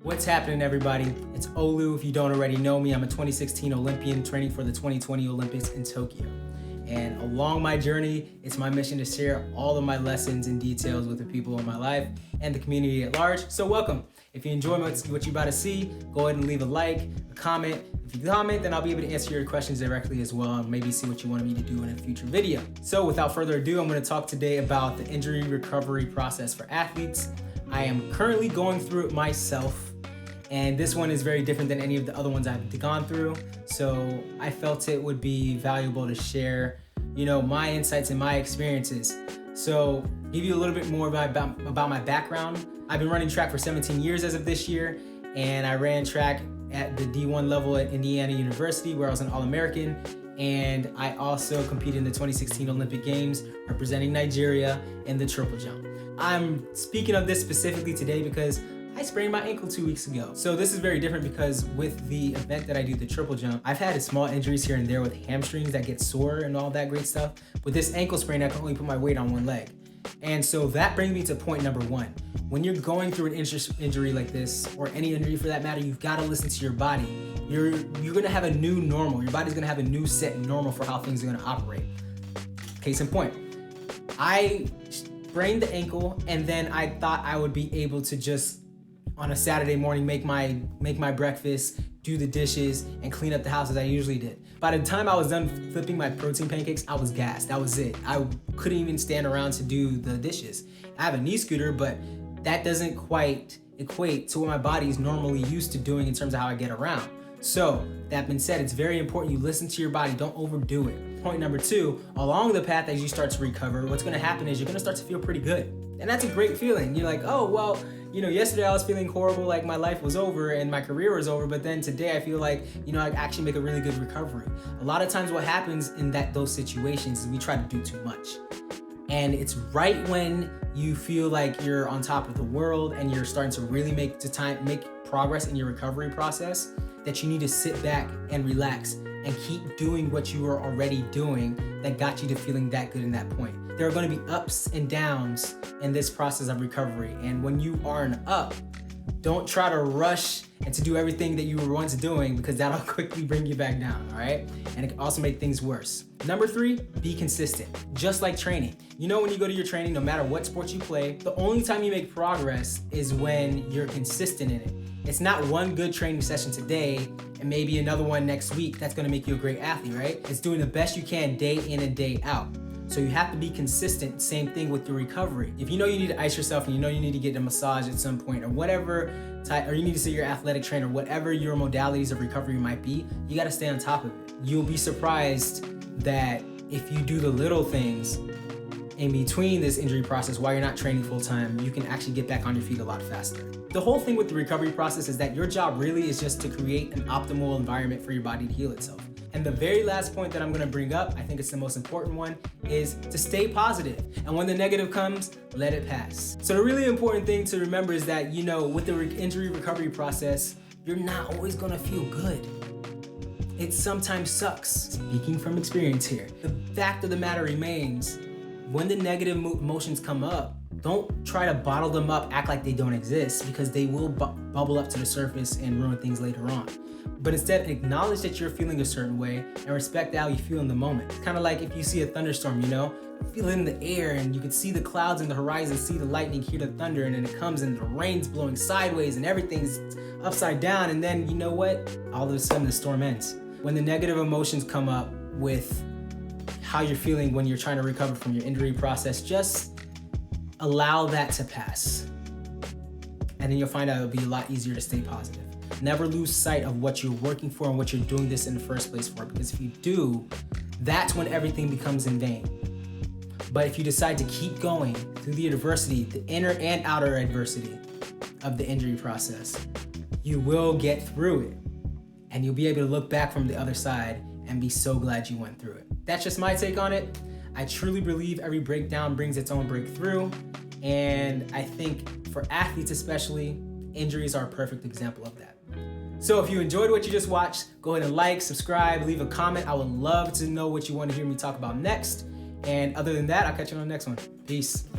What's happening, everybody? It's Olu. If you don't already know me, I'm a 2016 Olympian training for the 2020 Olympics in Tokyo. And along my journey, it's my mission to share all of my lessons and details with the people in my life and the community at large. So welcome. If you enjoy what you're about to see, go ahead and leave a like, a comment. If you comment, then I'll be able to answer your questions directly as well, and maybe see what you want me to do in a future video. So without further ado, I'm going to talk today about the injury recovery process for athletes. I am currently going through it myself, and this one is very different than any of the other ones I've gone through. So I felt it would be valuable to share, my insights and my experiences. So give you a little bit more about my background. I've been running track for 17 years as of this year, and I ran track at the D1 level at Indiana University, where I was an All-American. And I also competed in the 2016 Olympic Games representing Nigeria in the triple jump. I'm speaking of this specifically today because I sprained my ankle 2 weeks ago. So this is very different because with the event that I do, the triple jump, I've had small injuries here and there with hamstrings that get sore and all that great stuff. With this ankle sprain, I can only put my weight on one leg. And so that brings me to point number one. When you're going through an injury like this, or any injury for that matter, you've got to listen to your body. You're gonna have a new normal. Your body's gonna have a new set normal for how things are gonna operate. Case in point, I sprained the ankle, and then I thought I would be able to just on a Saturday morning make my breakfast, do the dishes, and clean up the house as I usually did. By the time I was done flipping my protein pancakes, I was gassed. That was it. I couldn't even stand around to do the dishes. I have a knee scooter, but that doesn't quite equate to what my body is normally used to doing in terms of how I get around. So that being said, it's very important you listen to your body, don't overdo it. Point number two, along the path as you start to recover, what's gonna happen is you're gonna start to feel pretty good. And that's a great feeling. You're like, oh, well, yesterday I was feeling horrible, like my life was over and my career was over, but then today I feel like, I actually make a really good recovery. A lot of times what happens in those situations is we try to do too much. And it's right when you feel like you're on top of the world and you're starting to really make progress in your recovery process that you need to sit back and relax and keep doing what you were already doing that got you to feeling that good in that point. There are going to be ups and downs in this process of recovery. And when you are an up, don't try to rush and to do everything that you were once doing, because that'll quickly bring you back down, all right? And it can also make things worse. Number three, be consistent. Just like training. When you go to your training, no matter what sport you play, the only time you make progress is when you're consistent in it. It's not one good training session today and maybe another one next week that's gonna make you a great athlete, right? It's doing the best you can day in and day out. So you have to be consistent. Same thing with your recovery. If you need to ice yourself and you need to get a massage at some point or whatever or you need to see your athletic trainer, whatever your modalities of recovery might be, you gotta stay on top of it. You'll be surprised that if you do the little things in between this injury process while you're not training full time, you can actually get back on your feet a lot faster. The whole thing with the recovery process is that your job really is just to create an optimal environment for your body to heal itself. And the very last point that I'm gonna bring up, I think it's the most important one, is to stay positive. And when the negative comes, let it pass. So the really important thing to remember is that, with the injury recovery process, you're not always gonna feel good. It sometimes sucks. Speaking from experience here, the fact of the matter remains, when the negative emotions come up, don't try to bottle them up, act like they don't exist, because they will bubble up to the surface and ruin things later on. But instead, acknowledge that you're feeling a certain way and respect how you feel in the moment. It's kind of like if you see a thunderstorm, feel it in the air and you can see the clouds in the horizon, see the lightning, hear the thunder, and then it comes and the rain's blowing sideways and everything's upside down, and then all of a sudden the storm ends. When the negative emotions come up with how you're feeling when you're trying to recover from your injury process, just allow that to pass. And then you'll find out it'll be a lot easier to stay positive. Never lose sight of what you're working for and what you're doing this in the first place for, because if you do, that's when everything becomes in vain. But if you decide to keep going through the adversity, the inner and outer adversity of the injury process, you will get through it. And you'll be able to look back from the other side and be so glad you went through it. That's just my take on it. I truly believe every breakdown brings its own breakthrough. And I think for athletes especially, injuries are a perfect example of that. So if you enjoyed what you just watched, go ahead and like, subscribe, leave a comment. I would love to know what you want to hear me talk about next. And other than that, I'll catch you on the next one. Peace.